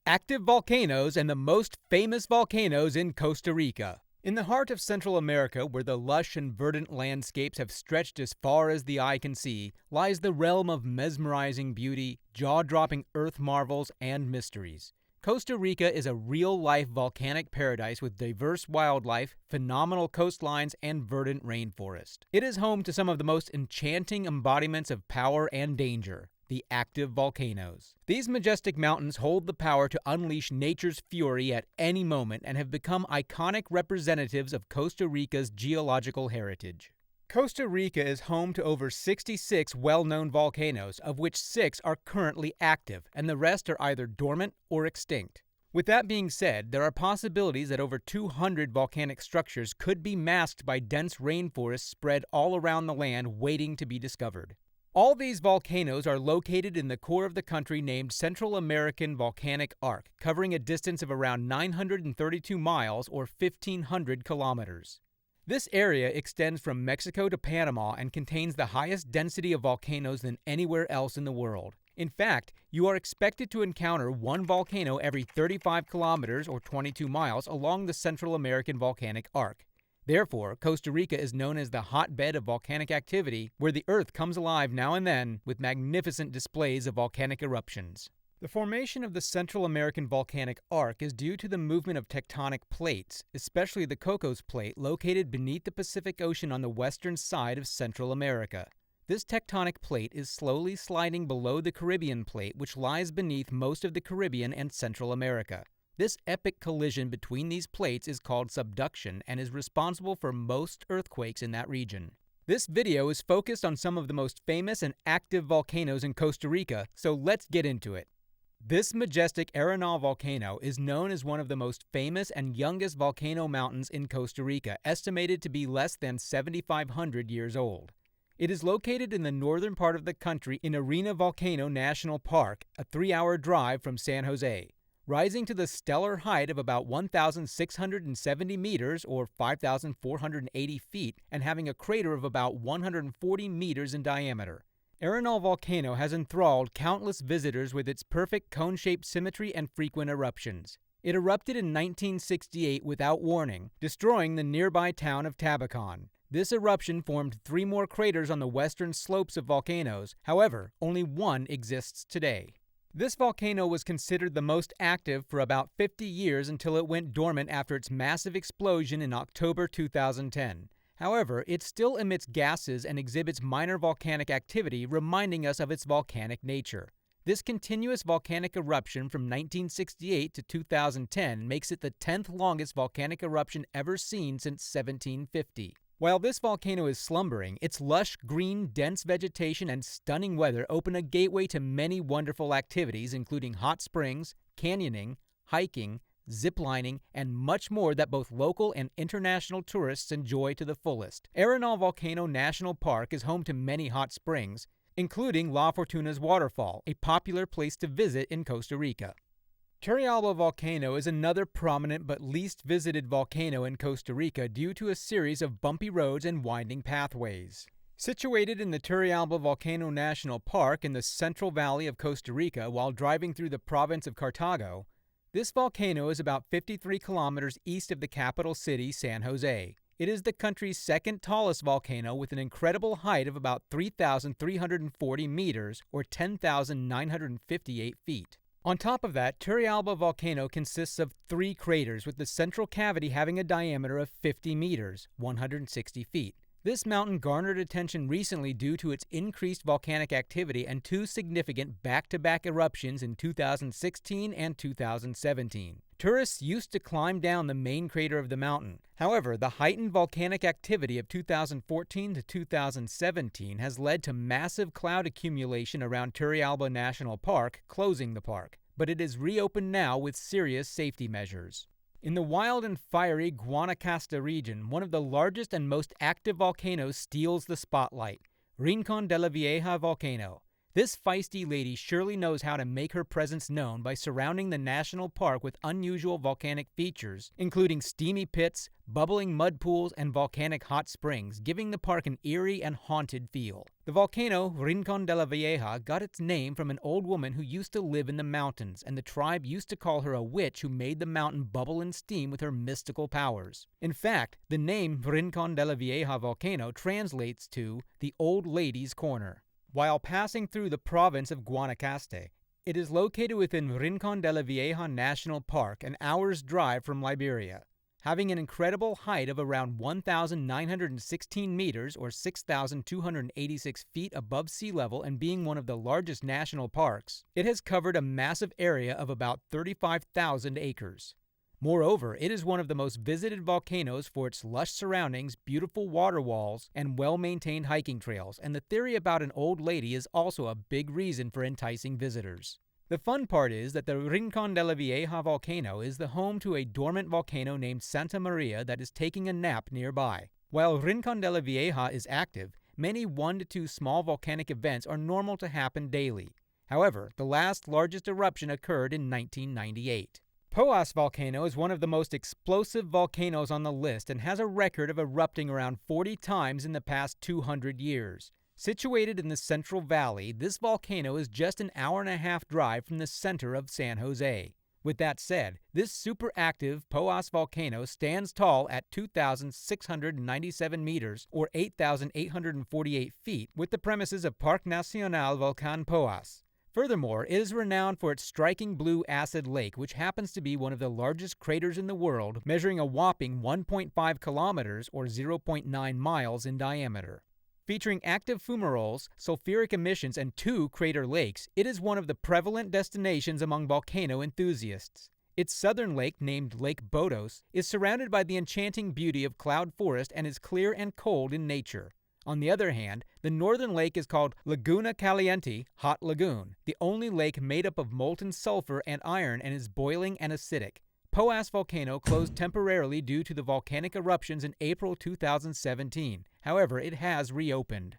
Active volcanoes and the most famous volcanoes in Costa Rica. In the heart of Central America, where the lush and verdant landscapes have stretched as far as the eye can see, lies the realm of mesmerizing beauty, jaw-dropping earth marvels, and mysteries. Costa Rica is a real-life volcanic paradise with diverse wildlife, phenomenal coastlines, and verdant rainforest. It is home to some of the most enchanting embodiments of power and danger, the active volcanoes. These majestic mountains hold the power to unleash nature's fury at any moment and have become iconic representatives of Costa Rica's geological heritage. Costa Rica is home to over 66 well-known volcanoes, of which 6 are currently active, and the rest are either dormant or extinct. With that being said, there are possibilities that over 200 volcanic structures could be masked by dense rainforests spread all around the land waiting to be discovered. All these volcanoes are located in the core of the country named Central American Volcanic Arc, covering a distance of around 932 miles or 1,500 kilometers. This area extends from Mexico to Panama and contains the highest density of volcanoes than anywhere else in the world. In fact, you are expected to encounter one volcano every 35 kilometers or 22 miles along the Central American Volcanic Arc. Therefore, Costa Rica is known as the hotbed of volcanic activity, where the Earth comes alive now and then with magnificent displays of volcanic eruptions. The formation of the Central American Volcanic Arc is due to the movement of tectonic plates, especially the Cocos Plate located beneath the Pacific Ocean on the western side of Central America. This tectonic plate is slowly sliding below the Caribbean Plate, which lies beneath most of the Caribbean and Central America. This epic collision between these plates is called subduction and is responsible for most earthquakes in that region. This video is focused on some of the most famous and active volcanoes in Costa Rica, so let's get into it. This majestic Arenal volcano is known as one of the most famous and youngest volcano mountains in Costa Rica, estimated to be less than 7,500 years old. It is located in the northern part of the country in Rica Volcano National Park, a 3-hour drive from San Jose. Rising to the stellar height of about 1,670 meters or 5,480 feet and having a crater of about 140 meters in diameter. Arenal Volcano has enthralled countless visitors with its perfect cone-shaped symmetry and frequent eruptions. It erupted in 1968 without warning, destroying the nearby town of Tabacon. This eruption formed 3 more craters on the western slopes of volcanoes. However, only one exists today. This volcano was considered the most active for about 50 years until it went dormant after its massive explosion in October 2010. However, it still emits gases and exhibits minor volcanic activity, reminding us of its volcanic nature. This continuous volcanic eruption from 1968 to 2010 makes it the 10th longest volcanic eruption ever seen since 1750. While this volcano is slumbering, its lush, green, dense vegetation and stunning weather open a gateway to many wonderful activities, including hot springs, canyoning, hiking, ziplining, and much more that both local and international tourists enjoy to the fullest. Arenal Volcano National Park is home to many hot springs, including La Fortuna's waterfall, a popular place to visit in Costa Rica. Turrialba Volcano is another prominent but least visited volcano in Costa Rica due to a series of bumpy roads and winding pathways. Situated in the Turrialba Volcano National Park in the Central Valley of Costa Rica while driving through the province of Cartago, this volcano is about 53 kilometers east of the capital city, San Jose. It is the country's second tallest volcano with an incredible height of about 3,340 meters or 10,958 feet. On top of that, Turrialba Volcano consists of 3 craters, with the central cavity having a diameter of 50 meters, 160 feet. This mountain garnered attention recently due to its increased volcanic activity and 2 significant back-to-back eruptions in 2016 and 2017. Tourists used to climb down the main crater of the mountain. However, the heightened volcanic activity of 2014 to 2017 has led to massive cloud accumulation around Turrialba National Park, closing the park. But it is reopened now with serious safety measures. In the wild and fiery Guanacaste region, one of the largest and most active volcanoes steals the spotlight, Rincon de la Vieja Volcano. This feisty lady surely knows how to make her presence known by surrounding the national park with unusual volcanic features, including steamy pits, bubbling mud pools, and volcanic hot springs, giving the park an eerie and haunted feel. The volcano Rincon de la Vieja got its name from an old woman who used to live in the mountains, and the tribe used to call her a witch who made the mountain bubble and steam with her mystical powers. In fact, the name Rincon de la Vieja volcano translates to the Old Lady's Corner. While passing through the province of Guanacaste, it is located within Rincon de la Vieja National Park, an hour's drive from Liberia. Having an incredible height of around 1,916 meters or 6,286 feet above sea level and being one of the largest national parks, it has covered a massive area of about 35,000 acres. Moreover, it is one of the most visited volcanoes for its lush surroundings, beautiful water walls, and well-maintained hiking trails, and the theory about an old lady is also a big reason for enticing visitors. The fun part is that the Rincon de la Vieja volcano is the home to a dormant volcano named Santa Maria that is taking a nap nearby. While Rincon de la Vieja is active, many 1 to 2 small volcanic events are normal to happen daily. However, the last largest eruption occurred in 1998. Poas volcano is one of the most explosive volcanoes on the list and has a record of erupting around 40 times in the past 200 years. Situated in the Central Valley, this volcano is just an hour-and-a-half drive from the center of San Jose. With that said, this superactive Poas volcano stands tall at 2,697 meters or 8,848 feet with the premises of Parque Nacional Volcán Poas. Furthermore, it is renowned for its striking blue acid lake, which happens to be one of the largest craters in the world, measuring a whopping 1.5 kilometers or 0.9 miles in diameter. Featuring active fumaroles, sulfuric emissions, and 2 crater lakes, it is one of the prevalent destinations among volcano enthusiasts. Its southern lake, named Lake Botos, is surrounded by the enchanting beauty of cloud forest and is clear and cold in nature. On the other hand, the northern lake is called Laguna Caliente, Hot Lagoon, the only lake made up of molten sulfur and iron and is boiling and acidic. Poas volcano closed temporarily due to the volcanic eruptions in April 2017. However, it has reopened.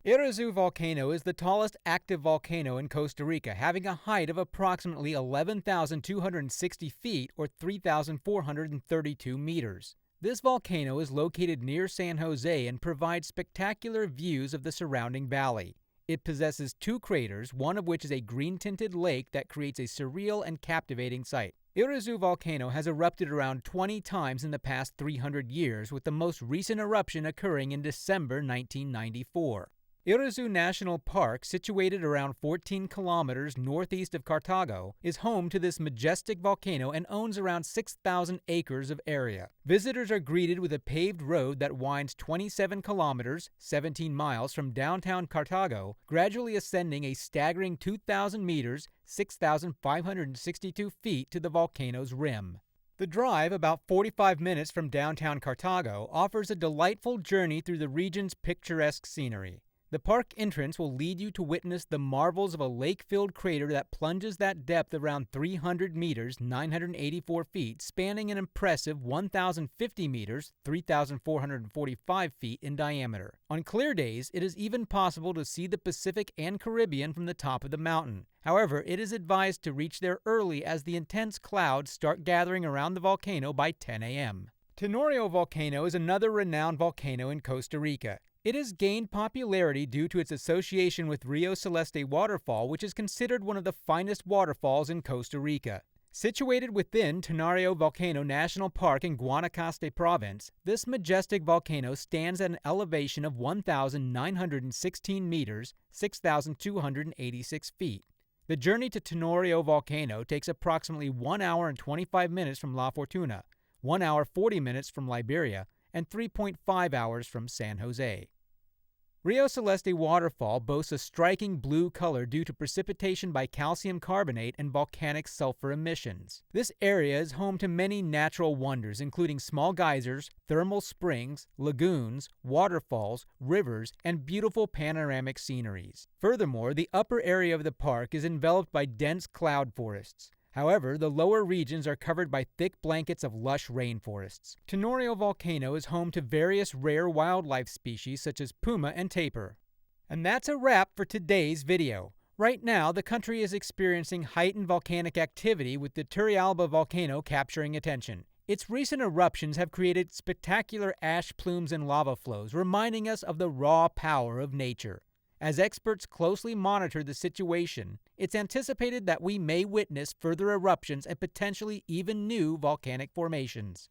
ERUPTS volcano is the tallest active volcano in Costa Rica, having a height of approximately 11,260 feet or 3,432 meters. This volcano is located near San Jose and provides spectacular views of the surrounding valley. It possesses 2 craters, one of which is a green-tinted lake that creates a surreal and captivating sight. ERUPTS volcano has erupted around 20 times in the past 300 years, with the most recent eruption occurring in December 1994. ERUPTS National Park, situated around 14 kilometers northeast of Cartago, is home to this majestic volcano and owns around 6,000 acres of area. Visitors are greeted with a paved road that winds 27 kilometers, 17 miles from downtown Cartago, gradually ascending a staggering 2,000 meters, 6,562 feet to the volcano's rim. The drive, about 45 minutes from downtown Cartago, offers a delightful journey through the region's picturesque scenery. The park entrance will lead you to witness the marvels of a lake-filled crater that plunges that depth around 300 meters, 984 feet, spanning an impressive 1,050 meters, 3,445 feet in diameter. On clear days, it is even possible to see the Pacific and Caribbean from the top of the mountain. However, it is advised to reach there early as the intense clouds start gathering around the volcano by 10 a.m. Tenorio volcano is another renowned volcano in Costa Rica. It has gained popularity due to its association with Rio Celeste waterfall, which is considered one of the finest waterfalls in Costa Rica. Situated within Tenorio Volcano National Park in Guanacaste Province, this majestic volcano stands at an elevation of 1,916 meters, 6,286 feet. The journey to Tenorio Volcano takes approximately 1 hour and 25 minutes from La Fortuna, 1 hour 40 minutes from Liberia, and 3.5 hours from San Jose. Rio Celeste waterfall boasts a striking blue color due to precipitation by calcium carbonate and volcanic sulfur emissions. This area is home to many natural wonders, including small geysers, thermal springs, lagoons, waterfalls, rivers, and beautiful panoramic sceneries. Furthermore, the upper area of the park is enveloped by dense cloud forests. However, the lower regions are covered by thick blankets of lush rainforests. Tenorio Volcano is home to various rare wildlife species such as puma and tapir. And that's a wrap for today's video. Right now, the country is experiencing heightened volcanic activity with the Turrialba volcano capturing attention. Its recent eruptions have created spectacular ash plumes and lava flows, reminding us of the raw power of nature. As experts closely monitor the situation, it's anticipated that we may witness further eruptions and potentially even new volcanic formations.